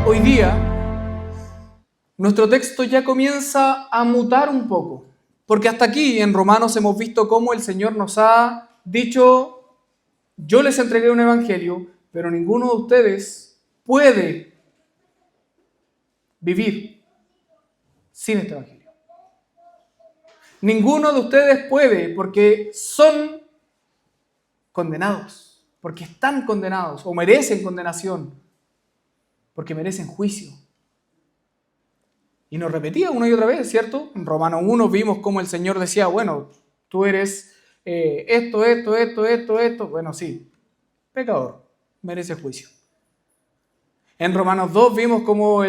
Hoy día, nuestro texto ya comienza a mutar un poco, porque hasta aquí en Romanos hemos visto cómo el Señor nos ha dicho: yo les entregué un evangelio, pero ninguno de ustedes puede vivir sin este evangelio. Ninguno de ustedes puede, porque son condenados, porque están condenados o merecen condenación, porque merecen juicio. Y nos repetía una y otra vez, ¿cierto? En Romanos 1 vimos cómo el Señor decía: bueno, tú eres esto. Bueno, sí, pecador, merece juicio. En Romanos 2 vimos cómo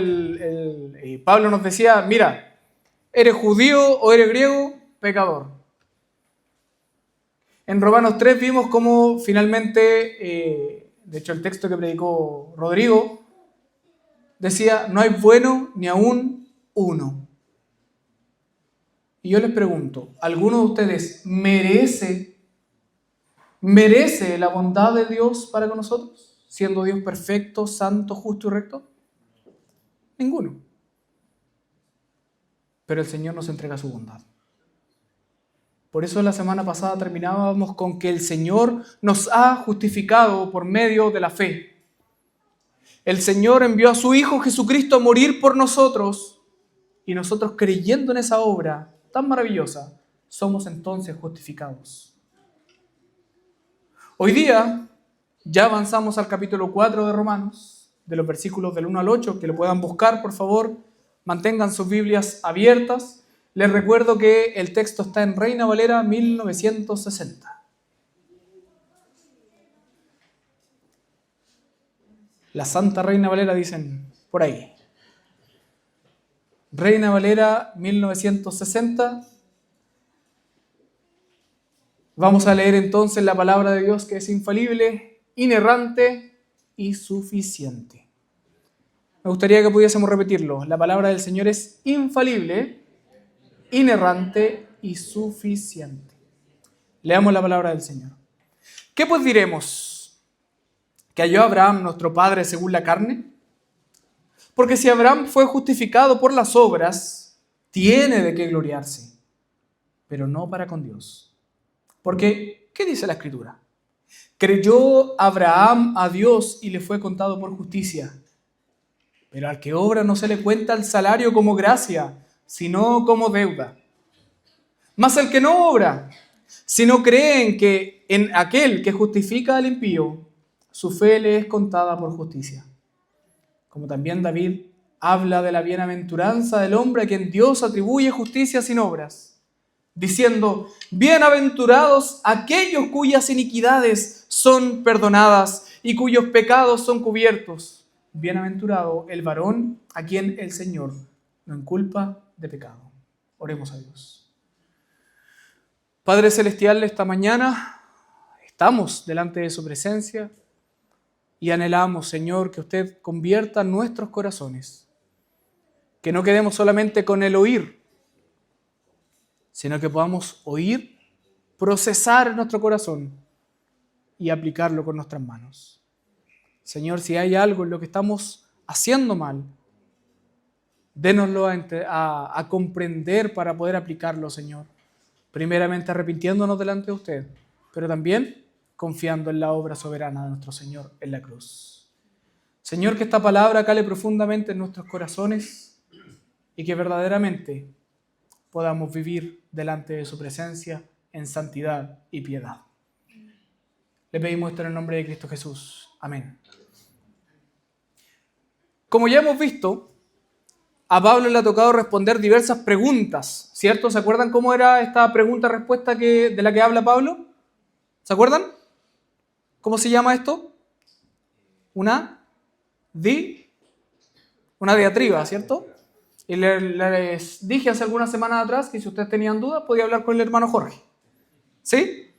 Pablo nos decía: mira, eres judío o eres griego, pecador. En Romanos 3 vimos cómo finalmente, de hecho el texto que predicó Rodrigo, decía: no hay bueno ni aún uno. Y yo les pregunto, ¿alguno de ustedes merece la bondad de Dios para con nosotros, siendo Dios perfecto, santo, justo y recto? Ninguno. Pero el Señor nos entrega su bondad. Por eso la semana pasada terminábamos con que el Señor nos ha justificado por medio de la fe. El Señor envió a su Hijo Jesucristo a morir por nosotros, y nosotros, creyendo en esa obra tan maravillosa, somos entonces justificados. Hoy día ya avanzamos al capítulo 4 de Romanos, de los versículos del 1 al 8, que lo puedan buscar, por favor. Mantengan sus Biblias abiertas. Les recuerdo que el texto está en Reina Valera 1960. La Santa Reina Valera, dicen por ahí. Reina Valera 1960. Vamos a leer entonces la palabra de Dios, que es infalible, inerrante y suficiente. Me gustaría que pudiésemos repetirlo. La palabra del Señor es infalible, inerrante y suficiente. Leamos la palabra del Señor. ¿Qué pues diremos? ¿Que halló a Abraham nuestro padre según la carne? Porque si Abraham fue justificado por las obras, tiene de qué gloriarse, pero no para con Dios. Porque, ¿qué dice la Escritura? Creyó Abraham a Dios y le fue contado por justicia. Pero al que obra no se le cuenta el salario como gracia, sino como deuda. Mas el que no obra, sino cree en aquel que justifica al impío, su fe le es contada por justicia. Como también David habla de la bienaventuranza del hombre a quien Dios atribuye justicia sin obras, diciendo: bienaventurados aquellos cuyas iniquidades son perdonadas y cuyos pecados son cubiertos. Bienaventurado el varón a quien el Señor no inculpa de pecado. Oremos a Dios. Padre Celestial, esta mañana estamos delante de su presencia y anhelamos, Señor, que usted convierta nuestros corazones, que no quedemos solamente con el oír, sino que podamos oír, procesar en nuestro corazón y aplicarlo con nuestras manos. Señor, si hay algo en lo que estamos haciendo mal, dénoslo a comprender para poder aplicarlo, Señor. Primeramente arrepintiéndonos delante de usted, pero también confiando en la obra soberana de nuestro Señor en la cruz. Señor, que esta palabra cale profundamente en nuestros corazones y que verdaderamente podamos vivir delante de su presencia en santidad y piedad. Le pedimos esto en el nombre de Cristo Jesús. Amén. Como ya hemos visto, a Pablo le ha tocado responder diversas preguntas, ¿cierto? ¿Se acuerdan cómo era esta pregunta-respuesta de la que habla Pablo? ¿Se acuerdan? ¿Cómo se llama esto? Una diatriba, ¿cierto? Y les dije hace algunas semanas atrás que si ustedes tenían dudas podía hablar con el hermano Jorge. ¿Sí?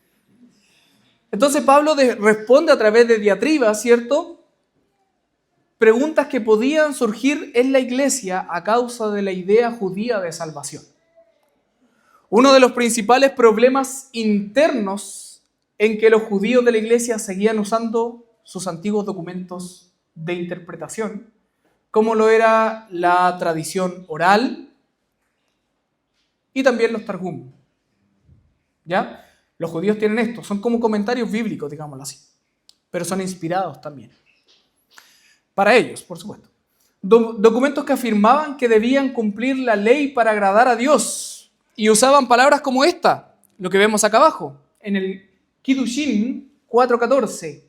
Entonces Pablo responde a través de diatribas, ¿cierto? Preguntas que podían surgir en la iglesia a causa de la idea judía de salvación. Uno de los principales problemas internos en que los judíos de la iglesia seguían usando sus antiguos documentos de interpretación como lo era la tradición oral y también los Targum. ¿Ya? Los judíos tienen esto, son como comentarios bíblicos, digámoslo así, pero son inspirados también. Para ellos, por supuesto. Documentos que afirmaban que debían cumplir la ley para agradar a Dios y usaban palabras como esta, lo que vemos acá abajo, en el Kiddushin 4:14.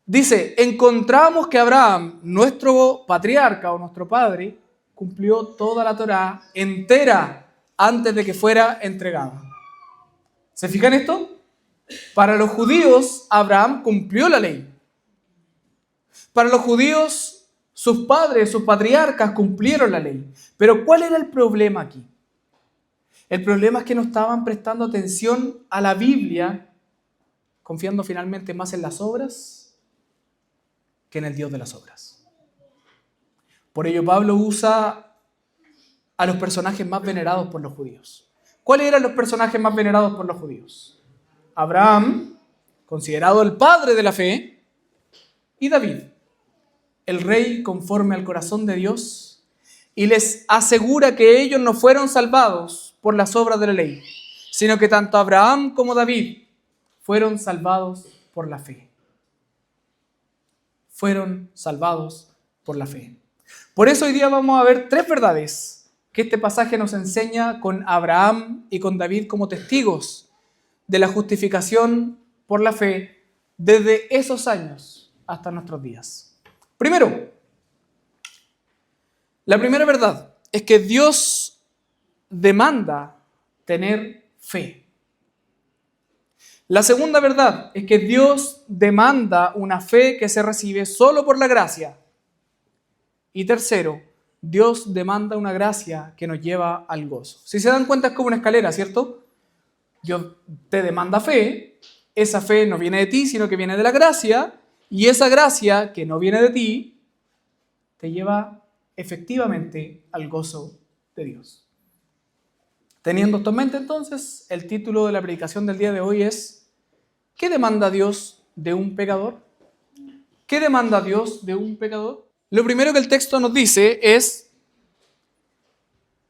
Dice, encontramos que Abraham, nuestro patriarca o nuestro padre, cumplió toda la Torá entera antes de que fuera entregada. ¿Se fijan esto? Para los judíos, Abraham cumplió la ley. Para los judíos, sus padres, sus patriarcas cumplieron la ley. Pero ¿cuál era el problema aquí? El problema es que no estaban prestando atención a la Biblia, confiando finalmente más en las obras que en el Dios de las obras. Por ello Pablo usa a los personajes más venerados por los judíos. ¿Cuáles eran los personajes más venerados por los judíos? Abraham, considerado el padre de la fe, y David, el rey conforme al corazón de Dios, y les asegura que ellos no fueron salvados por las obras de la ley, sino que tanto Abraham como David fueron salvados por la fe. Fueron salvados por la fe. Por eso hoy día vamos a ver tres verdades que este pasaje nos enseña con Abraham y con David como testigos de la justificación por la fe desde esos años hasta nuestros días. Primero, la primera verdad es que Dios demanda tener fe. La segunda verdad es que Dios demanda una fe que se recibe solo por la gracia. Y tercero, Dios demanda una gracia que nos lleva al gozo. Si se dan cuenta es como una escalera, ¿cierto? Dios te demanda fe, esa fe no viene de ti, sino que viene de la gracia, y esa gracia que no viene de ti, te lleva efectivamente al gozo de Dios. Teniendo esto en mente, entonces, el título de la predicación del día de hoy es ¿qué demanda Dios de un pecador? ¿Qué demanda Dios de un pecador? Lo primero que el texto nos dice es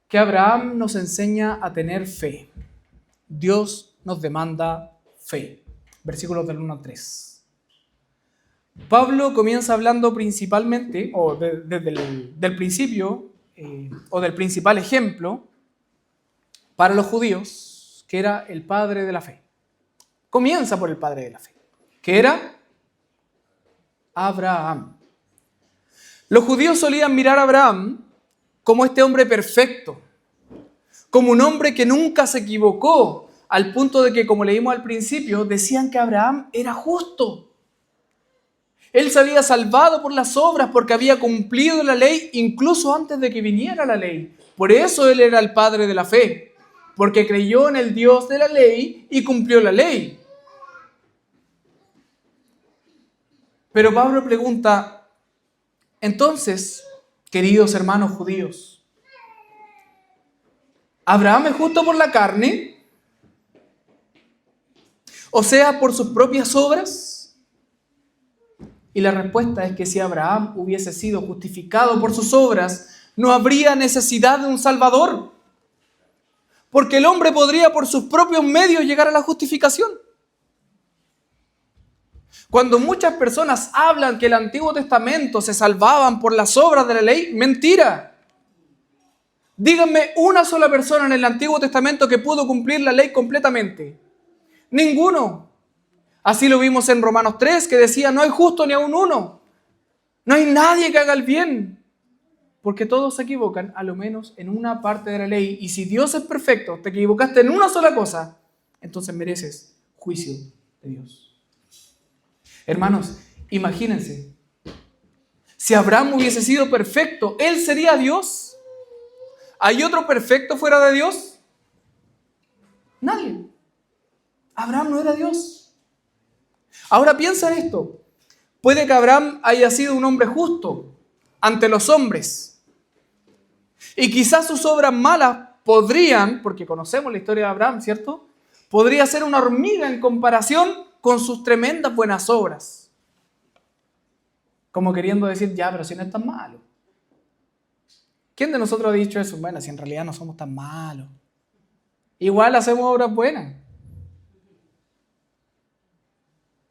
que Abraham nos enseña a tener fe. Dios nos demanda fe. Versículos del 1 al 3. Pablo comienza hablando principalmente, o desde el principio, o del principal ejemplo, para los judíos, que era el padre de la fe. Comienza por el padre de la fe, que era Abraham. Los judíos solían mirar a Abraham como este hombre perfecto, como un hombre que nunca se equivocó, al punto de que, como leímos al principio, decían que Abraham era justo. Él se había salvado por las obras porque había cumplido la ley incluso antes de que viniera la ley. Por eso él era el padre de la fe, porque creyó en el Dios de la ley y cumplió la ley. Pero Pablo pregunta, entonces, queridos hermanos judíos, ¿Abraham es justo por la carne? O sea, por sus propias obras. Y la respuesta es que si Abraham hubiese sido justificado por sus obras, no habría necesidad de un Salvador. Porque el hombre podría por sus propios medios llegar a la justificación. Cuando muchas personas hablan que el Antiguo Testamento se salvaban por las obras de la ley, mentira. Díganme una sola persona en el Antiguo Testamento que pudo cumplir la ley completamente. Ninguno. Así lo vimos en Romanos 3, que decía, no hay justo ni aun uno. No hay nadie que haga el bien. Porque todos se equivocan, a lo menos en una parte de la ley. Y si Dios es perfecto, te equivocaste en una sola cosa, entonces mereces juicio de Dios. Hermanos, imagínense, si Abraham hubiese sido perfecto, ¿él sería Dios? ¿Hay otro perfecto fuera de Dios? Nadie. Abraham no era Dios. Ahora piensa en esto. Puede que Abraham haya sido un hombre justo ante los hombres. Y quizás sus obras malas podrían, porque conocemos la historia de Abraham, ¿cierto? Podría ser una hormiga en comparación con sus tremendas buenas obras. Como queriendo decir, ya, pero si no es tan malo. ¿Quién de nosotros ha dicho eso? Bueno, si en realidad no somos tan malos. Igual hacemos obras buenas.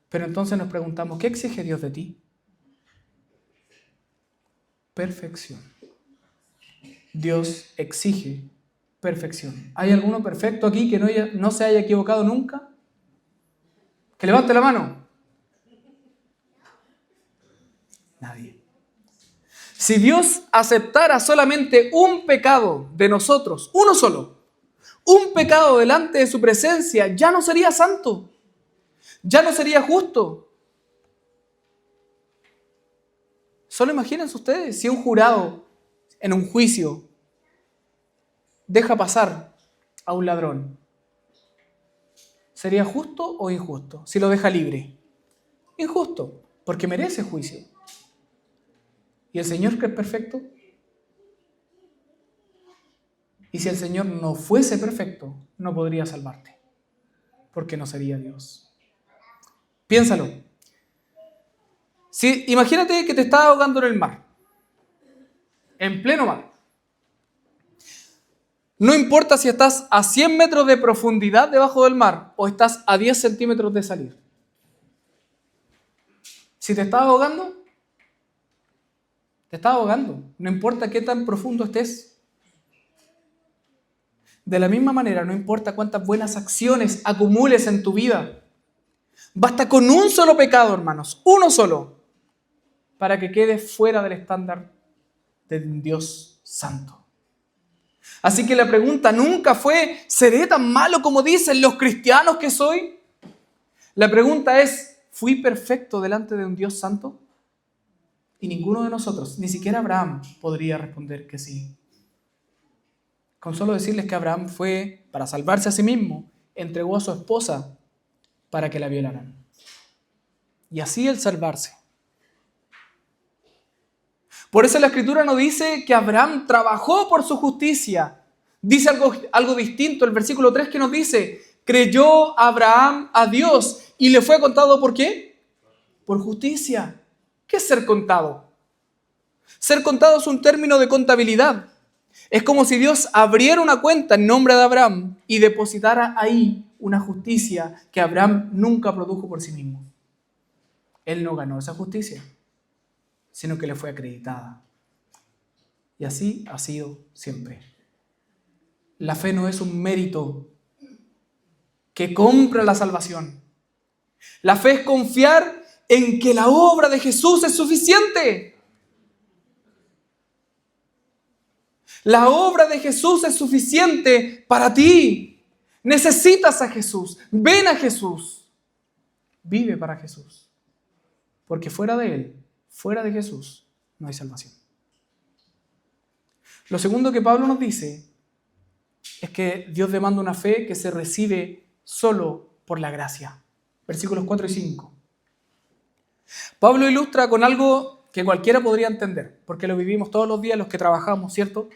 Pero entonces nos preguntamos, ¿qué exige Dios de ti? Perfección. Dios exige perfección. ¿Hay alguno perfecto aquí que no se haya equivocado nunca? Que levante la mano. Nadie. Si Dios aceptara solamente un pecado de nosotros, uno solo, un pecado delante de su presencia, ya no sería santo, ya no sería justo. Solo imagínense ustedes, si un jurado en un juicio deja pasar a un ladrón, ¿sería justo o injusto? Si lo deja libre. Injusto, porque merece juicio. ¿Y el Señor que es perfecto? Y si el Señor no fuese perfecto, no podría salvarte, porque no sería Dios. Piénsalo. Imagínate que te estás ahogando en el mar, en pleno mar. No importa si estás a 100 metros de profundidad debajo del mar o estás a 10 centímetros de salir. Si te estás ahogando, te estás ahogando. No importa qué tan profundo estés. De la misma manera, no importa cuántas buenas acciones acumules en tu vida. Basta con un solo pecado, hermanos, uno solo, para que quedes fuera del estándar de un Dios santo. Así que la pregunta nunca fue, ¿seré tan malo como dicen los cristianos que soy? La pregunta es, ¿fui perfecto delante de un Dios santo? Y ninguno de nosotros, ni siquiera Abraham, podría responder que sí. Con solo decirles que Abraham fue, para salvarse a sí mismo, entregó a su esposa para que la violaran. Y así el salvarse. Por eso la Escritura no dice que Abraham trabajó por su justicia. Dice algo distinto. El versículo 3 que nos dice, creyó Abraham a Dios y le fue contado ¿por qué? Por justicia. ¿Qué es ser contado? Ser contado es un término de contabilidad. Es como si Dios abriera una cuenta en nombre de Abraham y depositara ahí una justicia que Abraham nunca produjo por sí mismo. Él no ganó esa justicia, sino que le fue acreditada. Y así ha sido siempre. La fe no es un mérito que compra la salvación. La fe es confiar en que la obra de Jesús es suficiente. La obra de Jesús es suficiente para ti. Necesitas a Jesús. Ven a Jesús. Vive para Jesús. Porque fuera de Él, fuera de Jesús, no hay salvación. Lo segundo que Pablo nos dice es que Dios demanda una fe que se recibe solo por la gracia. Versículos 4 y 5. Pablo ilustra con algo que cualquiera podría entender, porque lo vivimos todos los días los que trabajamos, ¿cierto?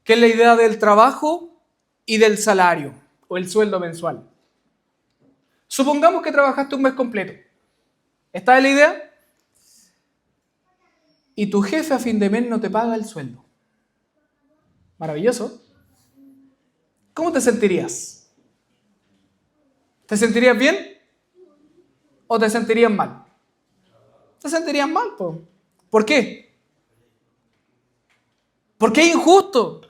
Que es la idea del trabajo y del salario, o el sueldo mensual. Supongamos que trabajaste un mes completo. ¿Está en la idea? Y tu jefe a fin de mes no te paga el sueldo. Maravilloso. ¿Cómo te sentirías? ¿Te sentirías bien o te sentirías mal? Te sentirías mal, po. ¿Por qué? Porque es injusto.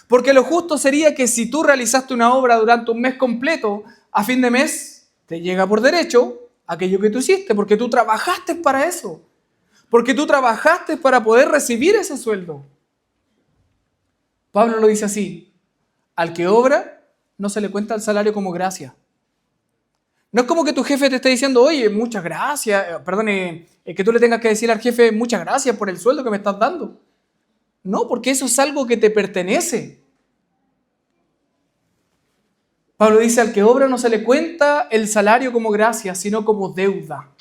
Porque lo justo sería que si tú realizaste una obra durante un mes completo, a fin de mes te llega por derecho aquello que tú hiciste, porque tú trabajaste para eso. Porque tú trabajaste para poder recibir ese sueldo. Pablo lo dice así: al que obra no se le cuenta el salario como gracia. No es como que tu jefe te esté diciendo, oye, muchas gracias, que tú le tengas que decir al jefe, muchas gracias por el sueldo que me estás dando. No, porque eso es algo que te pertenece. Pablo dice, al que obra no se le cuenta el salario como gracia, sino como deuda.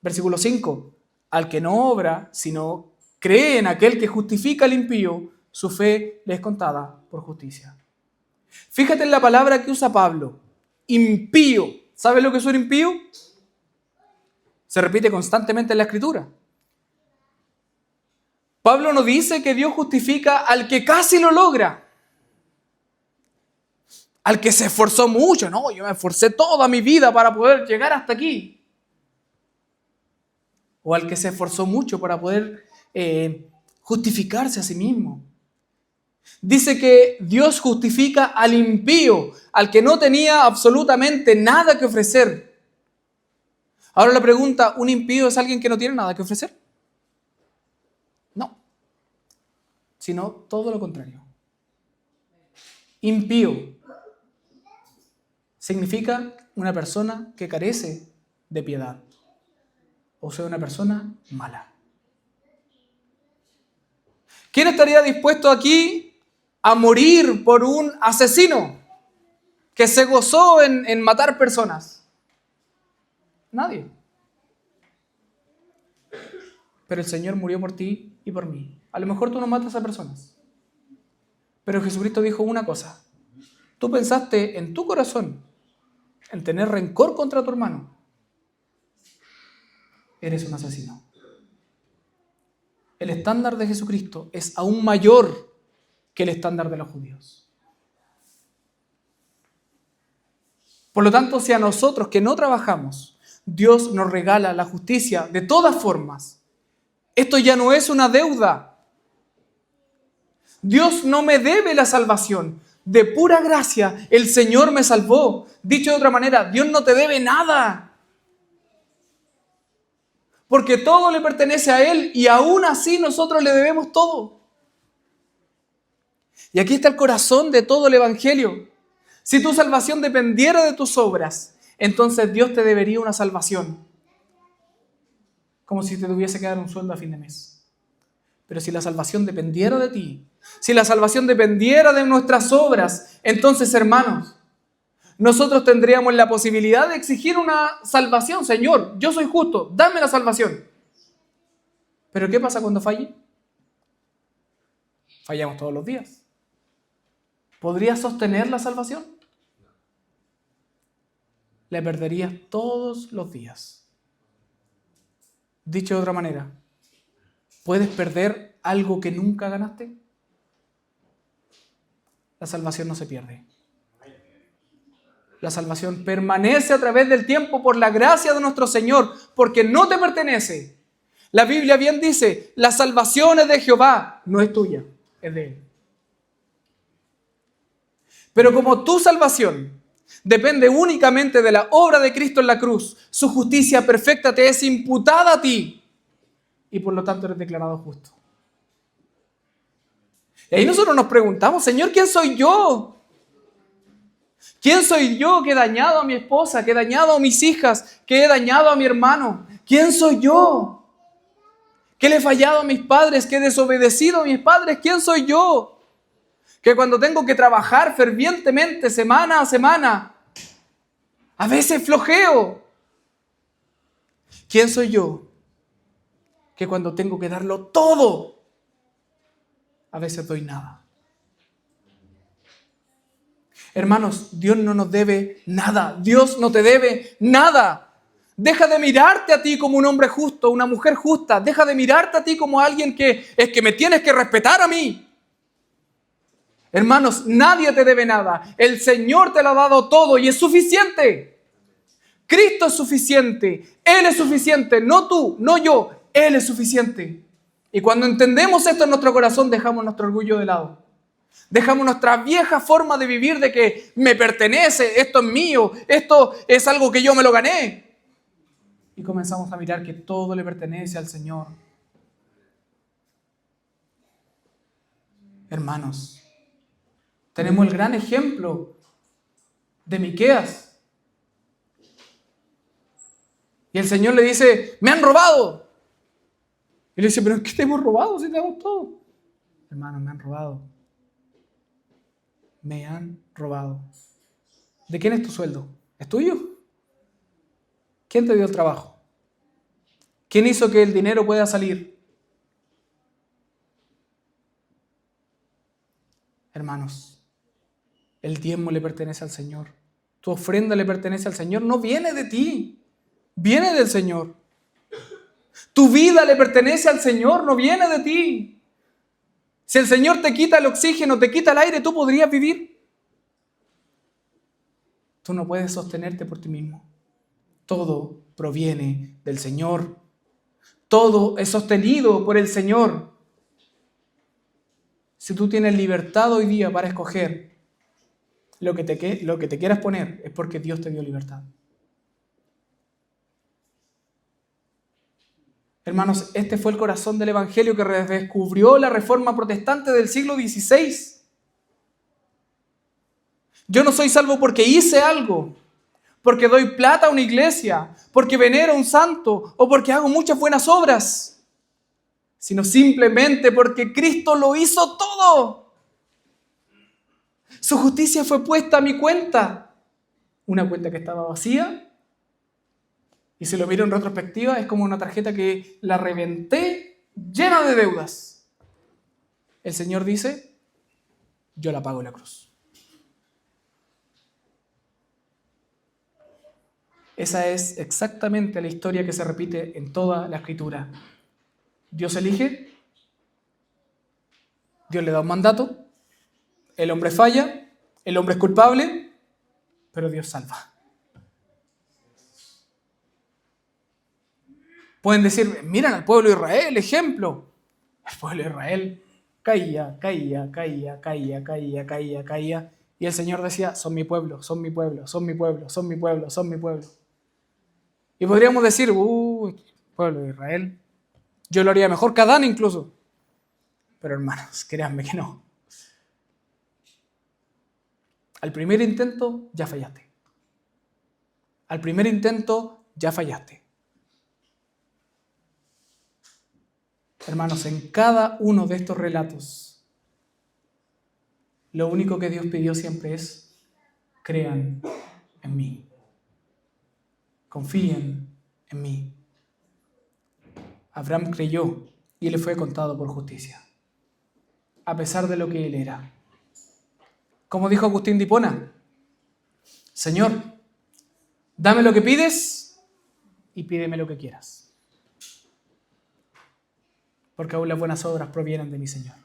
Versículo 5, al que no obra, sino cree en aquel que justifica al impío, su fe le es contada por justicia. Fíjate en la palabra que usa Pablo, impío. ¿Sabes lo que es un impío? Se repite constantemente en la Escritura. Pablo nos dice que Dios justifica al que casi lo logra. Al que se esforzó mucho. No, yo me esforcé toda mi vida para poder llegar hasta aquí. O al que se esforzó mucho para poder justificarse a sí mismo. Dice que Dios justifica al impío, al que no tenía absolutamente nada que ofrecer. Ahora la pregunta, ¿un impío es alguien que no tiene nada que ofrecer? No, sino todo lo contrario. Impío significa una persona que carece de piedad, o sea, una persona mala. ¿Quién estaría dispuesto aquí a morir por un asesino que se gozó en matar personas? Nadie. Pero el Señor murió por ti y por mí. A lo mejor tú no matas a personas, pero Jesucristo dijo una cosa. Tú pensaste en tu corazón en tener rencor contra tu hermano. Eres un asesino. El estándar de Jesucristo es aún mayor que el estándar de los judíos. Por lo tanto, si a nosotros que no trabajamos, Dios nos regala la justicia de todas formas, esto ya no es una deuda. Dios no me debe la salvación. De pura gracia, el Señor me salvó. Dicho de otra manera, Dios no te debe nada. Porque todo le pertenece a Él y aún así nosotros le debemos todo. Y aquí está el corazón de todo el Evangelio. Si tu salvación dependiera de tus obras, entonces Dios te debería una salvación. Como si te tuviese que dar un sueldo a fin de mes. Pero si la salvación dependiera de ti, si la salvación dependiera de nuestras obras, entonces, hermanos, nosotros tendríamos la posibilidad de exigir una salvación. Señor, yo soy justo, dame la salvación. ¿Pero qué pasa cuando falle? Fallamos todos los días. ¿Podrías sostener la salvación? La perderías todos los días. Dicho de otra manera, ¿puedes perder algo que nunca ganaste? La salvación no se pierde. La salvación permanece a través del tiempo por la gracia de nuestro Señor, porque no te pertenece. La Biblia bien dice, la salvación es de Jehová, no es tuya, es de Él. Pero como tu salvación depende únicamente de la obra de Cristo en la cruz, su justicia perfecta te es imputada a ti y por lo tanto eres declarado justo. Y ahí nosotros nos preguntamos, Señor, ¿quién soy yo? ¿Quién soy yo que he dañado a mi esposa, que he dañado a mis hijas, que he dañado a mi hermano? ¿Quién soy yo? ¿Que le he fallado a mis padres, que he desobedecido a mis padres? ¿Quién soy yo? Que cuando tengo que trabajar fervientemente semana a semana, a veces flojeo. ¿Quién soy yo? Que cuando tengo que darlo todo, a veces doy nada. Hermanos, Dios no nos debe nada. Dios no te debe nada. Deja de mirarte a ti como un hombre justo, una mujer justa. Deja de mirarte a ti como alguien que es que me tienes que respetar a mí. Hermanos, nadie te debe nada. El Señor te lo ha dado todo y es suficiente. Cristo es suficiente. Él es suficiente. No tú, no yo. Él es suficiente. Y cuando entendemos esto en nuestro corazón, dejamos nuestro orgullo de lado. Dejamos nuestra vieja forma de vivir de que me pertenece, esto es mío, esto es algo que yo me lo gané. Y comenzamos a mirar que todo le pertenece al Señor. Hermanos, tenemos el gran ejemplo de Miqueas. Y el Señor le dice, me han robado. Y le dice, pero ¿qué te hemos robado si te damos todo? Hermanos, me han robado. Me han robado. ¿De quién es tu sueldo? ¿Es tuyo? ¿Quién te dio el trabajo? ¿Quién hizo que el dinero pueda salir? Hermanos, el diezmo le pertenece al Señor. Tu ofrenda le pertenece al Señor. No viene de ti, viene del Señor. Tu vida le pertenece al Señor, no viene de ti. Si el Señor te quita el oxígeno, te quita el aire, ¿tú podrías vivir? Tú no puedes sostenerte por ti mismo. Todo proviene del Señor. Todo es sostenido por el Señor. Si tú tienes libertad hoy día para escoger lo que te quieras poner, es porque Dios te dio libertad. Hermanos, este fue el corazón del Evangelio que redescubrió la Reforma Protestante del siglo XVI. Yo no soy salvo porque hice algo, porque doy plata a una iglesia, porque venero a un santo o porque hago muchas buenas obras, sino simplemente porque Cristo lo hizo todo. Su justicia fue puesta a mi cuenta, una cuenta que estaba vacía. Y si lo miro en retrospectiva, es como una tarjeta que la reventé llena de deudas. El Señor dice, yo la pago en la cruz. Esa es exactamente la historia que se repite en toda la Escritura. Dios elige, Dios le da un mandato, el hombre falla, el hombre es culpable, pero Dios salva. Pueden decir, miren al pueblo de Israel, ejemplo. El pueblo de Israel caía. Y el Señor decía, son mi pueblo, son mi pueblo, son mi pueblo, son mi pueblo, son mi pueblo. Y podríamos decir, pueblo de Israel, yo lo haría mejor que Adán incluso. Pero hermanos, créanme que no. Al primer intento ya fallaste. Al primer intento ya fallaste. Hermanos, en cada uno de estos relatos, lo único que Dios pidió siempre es, crean en mí. Confíen en mí. Abraham creyó y le fue contado por justicia, a pesar de lo que él era. Como dijo Agustín de Hipona, Señor, dame lo que pides y pídeme lo que quieras. Porque aún las buenas obras provienen de mi Señor.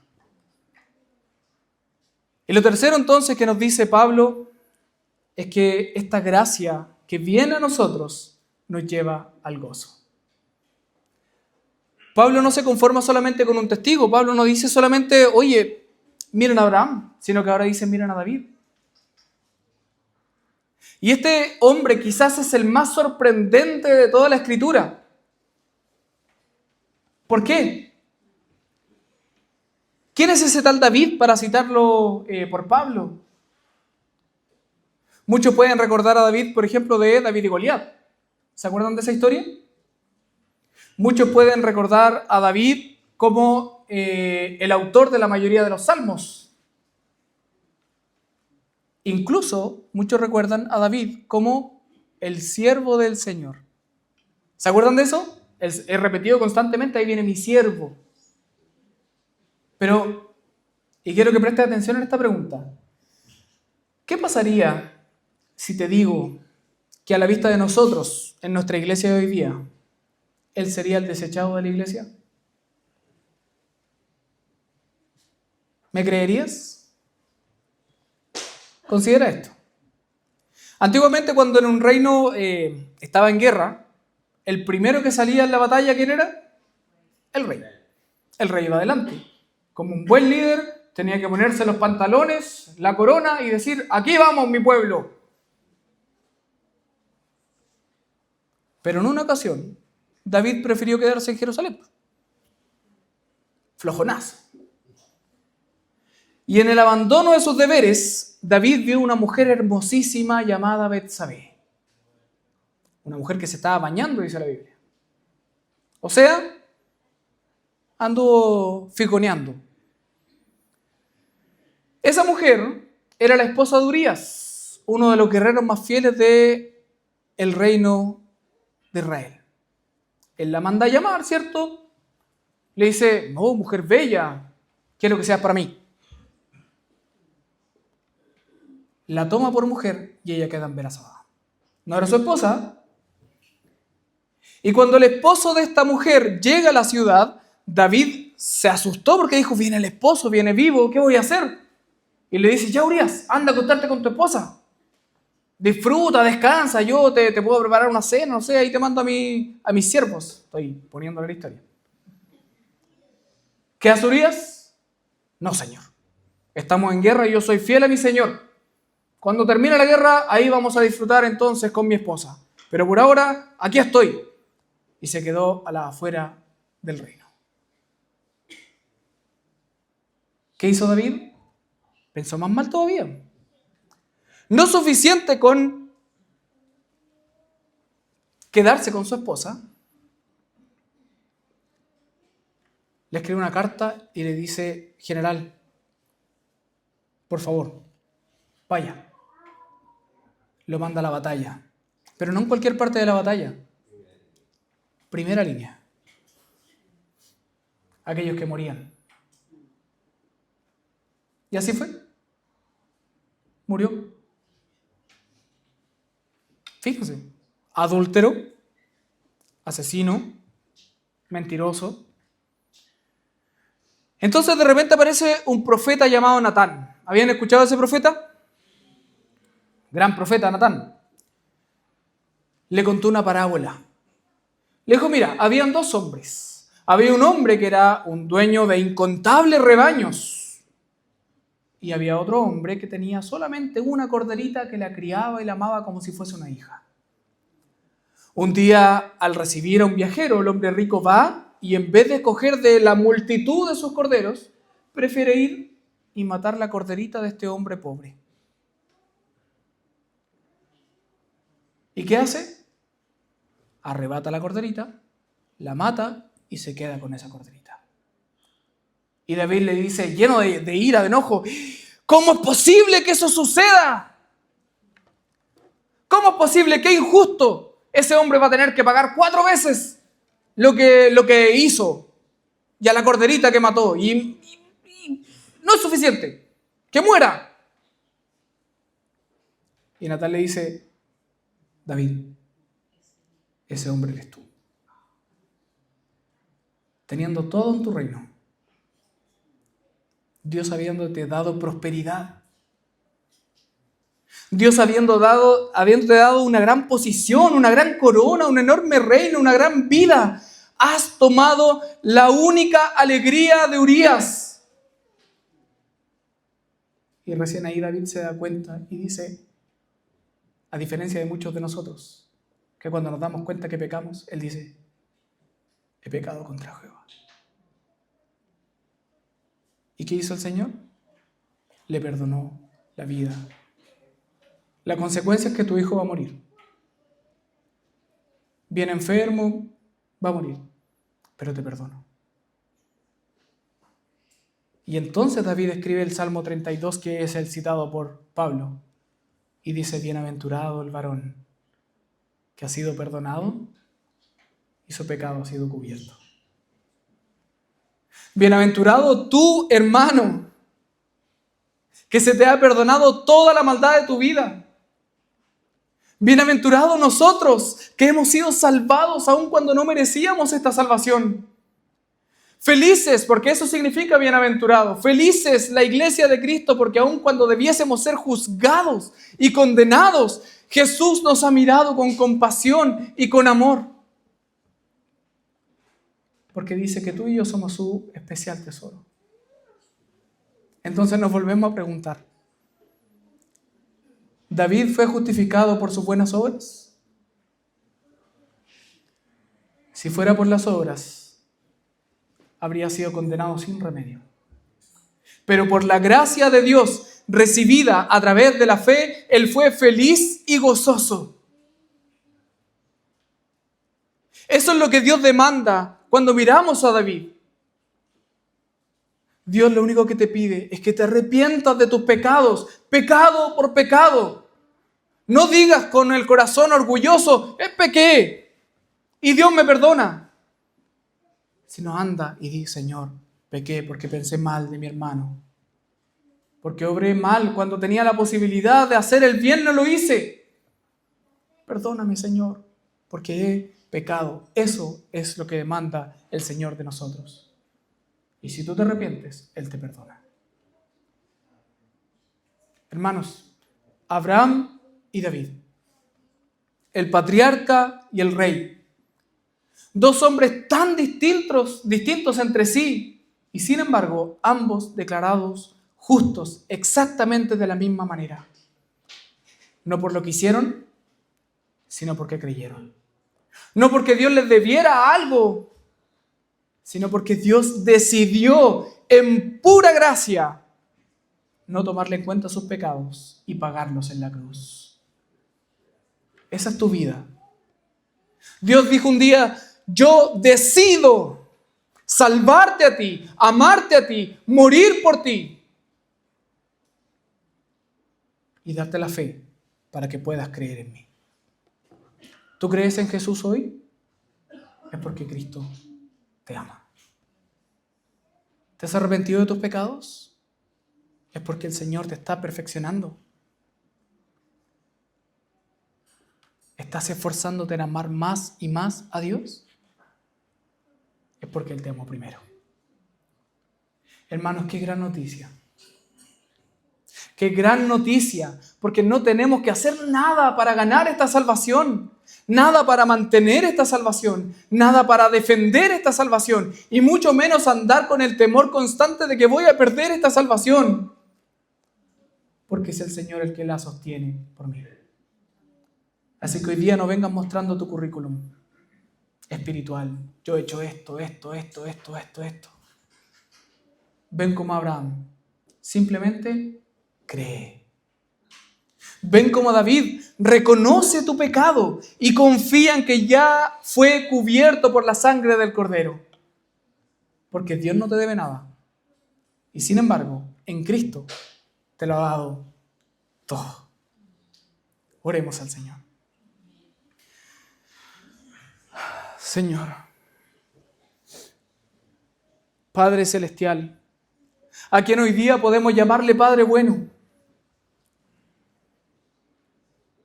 Y lo tercero entonces que nos dice Pablo es que esta gracia que viene a nosotros nos lleva al gozo. Pablo no se conforma solamente con un testigo. Pablo no dice solamente, oye, miren a Abraham, sino que ahora dice, miren a David. Y este hombre quizás es el más sorprendente de toda la Escritura. ¿Por qué? ¿Quién es ese tal David para citarlo por Pablo? Muchos pueden recordar a David, por ejemplo, de David y Goliat. ¿Se acuerdan de esa historia? Muchos pueden recordar a David como el autor de la mayoría de los salmos. Incluso muchos recuerdan a David como el siervo del Señor. ¿Se acuerdan de eso? Es repetido constantemente, ahí viene mi siervo. Pero, y quiero que prestes atención en esta pregunta. ¿Qué pasaría si te digo que a la vista de nosotros, en nuestra iglesia de hoy día, él sería el desechado de la iglesia? ¿Me creerías? Considera esto. Antiguamente, cuando en un reino estaba en guerra, el primero que salía en la batalla, ¿quién era? El rey. El rey iba adelante. Como un buen líder, tenía que ponerse los pantalones, la corona y decir, aquí vamos, mi pueblo. Pero en una ocasión, David prefirió quedarse en Jerusalén. Flojonazo. Y en el abandono de sus deberes, David vio una mujer hermosísima llamada Betsabé. Una mujer que se estaba bañando, dice la Biblia. O sea, anduvo figoneando. Esa mujer era la esposa de Urías, uno de los guerreros más fieles del reino de Israel. Él la manda a llamar, ¿cierto? Le dice, no, mujer bella, quiero que seas para mí. La toma por mujer y ella queda embarazada. No era su esposa. Y cuando el esposo de esta mujer llega a la ciudad, David se asustó porque dijo, viene el esposo, viene vivo, ¿qué voy a hacer? Y le dice, ya Urías, anda a acostarte con tu esposa. Disfruta, descansa, yo te puedo preparar una cena, no sé, ahí te mando a mis siervos. Estoy poniéndole la historia. ¿Qué hace Urías? No, señor. Estamos en guerra y yo soy fiel a mi señor. Cuando termine la guerra, ahí vamos a disfrutar entonces con mi esposa. Pero por ahora, aquí estoy. Y se quedó a la afuera del reino. ¿Qué hizo David? Pensó más mal todavía. No suficiente con quedarse con su esposa. Le escribe una carta y le dice, general, por favor, vaya. Lo manda a la batalla. Pero no en cualquier parte de la batalla. Primera línea. Aquellos que morían. Y así fue. Murió. Fíjense. Adúltero, asesino, mentiroso. Entonces de repente aparece un profeta llamado Natán. ¿Habían escuchado a ese profeta? Gran profeta Natán. Le contó una parábola. Le dijo, mira, habían dos hombres. Había un hombre que era un dueño de incontables rebaños. Y había otro hombre que tenía solamente una corderita que la criaba y la amaba como si fuese una hija. Un día, al recibir a un viajero, el hombre rico va y en vez de coger de la multitud de sus corderos, prefiere ir y matar la corderita de este hombre pobre. ¿Y qué hace? Arrebata la corderita, la mata y se queda con esa corderita. Y David le dice, lleno de ira, de enojo, ¿cómo es posible que eso suceda? ¿Cómo es posible? ¡Qué injusto! Ese hombre va a tener que pagar 4 veces lo que hizo y a la corderita que mató. Y no es suficiente. ¡Que muera! Y Natán le dice, David, ese hombre eres tú. Teniendo todo en tu reino, Dios habiéndote dado prosperidad, Dios habiéndote dado una gran posición, una gran corona, un enorme reino, una gran vida, has tomado la única alegría de Urías. Y recién ahí David se da cuenta y dice, a diferencia de muchos de nosotros, que cuando nos damos cuenta que pecamos, él dice, he pecado contra Jehová. ¿Y qué hizo el Señor? Le perdonó la vida. La consecuencia es que tu hijo va a morir. Viene enfermo, va a morir, pero te perdono. Y entonces David escribe el Salmo 32, que es el citado por Pablo, y dice, bienaventurado el varón que ha sido perdonado y su pecado ha sido cubierto. Bienaventurado tú, hermano, que se te ha perdonado toda la maldad de tu vida. Bienaventurados nosotros que hemos sido salvados aun cuando no merecíamos esta salvación. Felices, porque eso significa bienaventurado. Felices la iglesia de Cristo, porque aun cuando debiésemos ser juzgados y condenados, Jesús nos ha mirado con compasión y con amor. Porque dice que tú y yo somos su especial tesoro. Entonces nos volvemos a preguntar, ¿David fue justificado por sus buenas obras? Si fuera por las obras, habría sido condenado sin remedio. Pero por la gracia de Dios recibida a través de la fe, él fue feliz y gozoso. Eso es lo que Dios demanda cuando miramos a David. Dios lo único que te pide es que te arrepientas de tus pecados, pecado por pecado. No digas con el corazón orgulloso, pequé y Dios me perdona. Sino anda y di, Señor, pequé porque pensé mal de mi hermano. Porque obré mal cuando tenía la posibilidad de hacer el bien, no lo hice. Perdóname, Señor, porque he pecado. Eso es lo que demanda el Señor de nosotros. Y si tú te arrepientes, Él te perdona. Hermanos, Abraham y David, el patriarca y el rey, dos hombres tan distintos entre sí, y sin embargo, ambos declarados justos exactamente de la misma manera. No por lo que hicieron, sino porque creyeron. No porque Dios les debiera algo, sino porque Dios decidió en pura gracia no tomarle en cuenta sus pecados y pagarlos en la cruz. Esa es tu vida. Dios dijo un día: yo decido salvarte a ti, amarte a ti, morir por ti y darte la fe para que puedas creer en mí. ¿Tú crees en Jesús hoy? Es porque Cristo te ama. ¿Te has arrepentido de tus pecados? Es porque el Señor te está perfeccionando. ¿Estás esforzándote en amar más y más a Dios? Es porque Él te amó primero. Hermanos, qué gran noticia. Qué gran noticia, porque no tenemos que hacer nada para ganar esta salvación, nada para mantener esta salvación, nada para defender esta salvación, y mucho menos andar con el temor constante de que voy a perder esta salvación, porque es el Señor el que la sostiene por mí. Así que hoy día no vengas mostrando tu currículum espiritual. Yo he hecho esto. Ven como Abraham. Simplemente cree. Ven como David. Reconoce tu pecado y confía en que ya fue cubierto por la sangre del Cordero. Porque Dios no te debe nada. Y sin embargo, en Cristo te lo ha dado todo. Oremos al Señor. Señor, Padre Celestial, a quien hoy día podemos llamarle Padre bueno,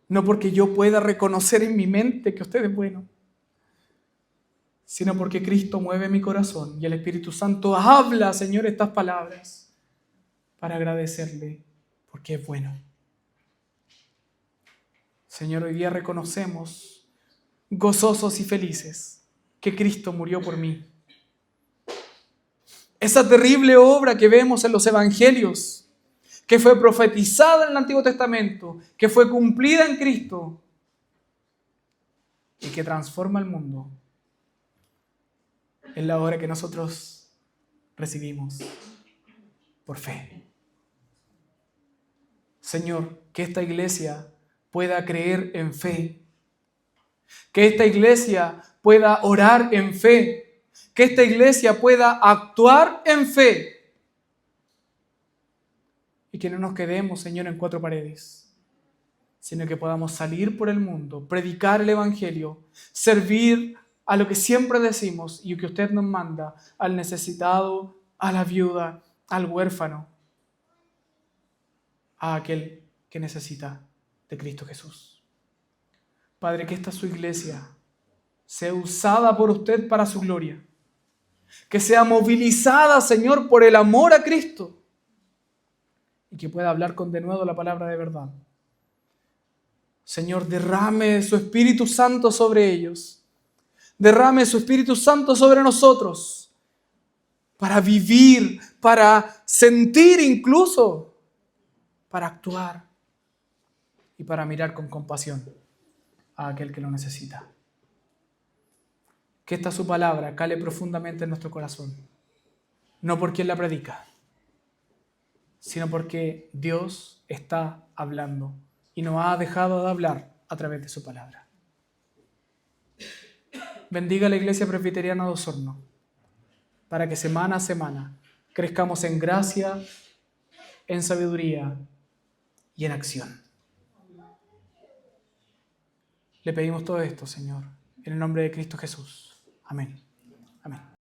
no porque yo pueda reconocer en mi mente que usted es bueno, sino porque Cristo mueve mi corazón y el Espíritu Santo habla, Señor, estas palabras para agradecerle porque es bueno. Señor, hoy día reconocemos, gozosos y felices, que Cristo murió por mí. Esa terrible obra que vemos en los evangelios, que fue profetizada en el Antiguo Testamento, que fue cumplida en Cristo y que transforma el mundo, es la obra que nosotros recibimos por fe. Señor, que esta iglesia pueda creer en fe, que esta iglesia pueda orar en fe, que esta iglesia pueda actuar en fe y que no nos quedemos, Señor, en cuatro paredes, sino que podamos salir por el mundo, predicar el Evangelio, servir a lo que siempre decimos y que usted nos manda, al necesitado, a la viuda, al huérfano, a aquel que necesita de Cristo Jesús. Padre, que esta su iglesia sea usada por usted para su gloria, que sea movilizada, Señor, por el amor a Cristo y que pueda hablar con denuedo la palabra de verdad. Señor, derrame su Espíritu Santo sobre ellos, derrame su Espíritu Santo sobre nosotros para vivir, para sentir incluso, para actuar y para mirar con compasión a aquel que lo necesita. Que esta su palabra cale profundamente en nuestro corazón, no por quien la predica, sino porque Dios está hablando y no ha dejado de hablar a través de su palabra. Bendiga a la Iglesia Presbiteriana de Osorno para que semana a semana crezcamos en gracia, en sabiduría y en acción. Le pedimos todo esto, Señor, en el nombre de Cristo Jesús. Amén. Amén.